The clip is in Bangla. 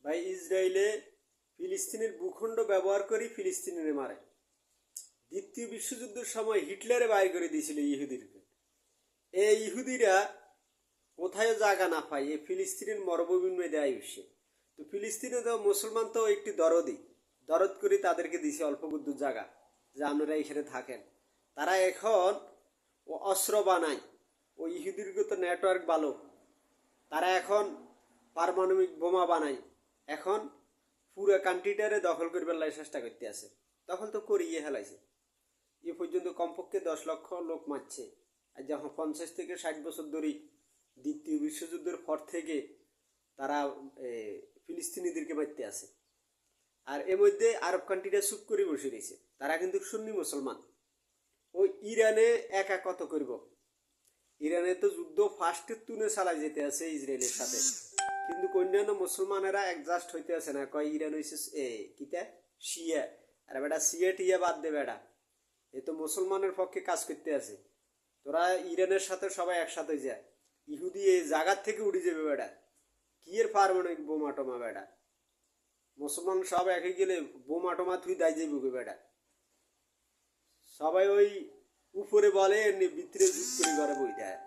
ভাই ইসরায়েলে ফিলিস্তিনের ভূখণ্ড ব্যবহার করে ফিলিস্তিনিরে মারে। দ্বিতীয় বিশ্বযুদ্ধের সময় হিটলারে বাইর করে দিয়েছিল ইহুদিরকে। এই ইহুদিরা কোথায় জায়গা না পায় এই ফিলিস্তিনের মরুভূমির মধ্যে আইসে। তো ফিলিস্তিনে তো মুসলমান তো একটি দরদ করে তাদেরকে দিছে অল্প গুদ্দু জায়গা, যে আপনারা এখানে থাকেন। তারা এখন ও অস্ত্র বানায়, ও ইহুদিরকে তো নেটওয়ার্ক ভালো, তারা এখন পারমাণবিক বোমা বানায়। এখন পুরো কান্ট্রিটারে দখল করবার লাই চেষ্টা করতে আছে। দখল তো করিয়ে হেলাইছে। এ পর্যন্ত কমপক্ষে 10 লক্ষ লোক মারছে। আর যখন 50 থেকে 60 বছর ধরে দ্বিতীয় বিশ্বযুদ্ধের পর থেকে তারা ফিলিস্তিনিদেরকে মারতে আছে। আর এর মধ্যে আরব কান্ট্রিটা চুপ করে বসে রয়েছে। তারা কিন্তু সুন্নি মুসলমান। ওই ইরানে একা কত করব? ইরানে তো যুদ্ধ ফার্স্টের তুনে চালাই যেতে আছে ইসরায়েলের সাথে, কিন্তু অন্যান্য মুসলমানেরা অ্যাডজাস্ট হইতে আছে না। কয় ইরান হইছে কিতা শিয়া, আর বেটা শিয়া টিয়া বাদ দে বেটা, এ তো মুসলমানের পক্ষে কাজ করতে আছে। তোরা ইরানের সাথে সবাই একসাথে যায়, ইহুদি এই জায়গার থেকে উড়ে যাবে বেটা। কি এর পারমাণবিক বোমা টোমা বেটা, মুসলমান সব একে গেলে বোমা টোমা তুই দায় যাবি বেটা। সবাই ওই উপরে বলে ভিতরে যুগ করে ঘরে বই দেয়।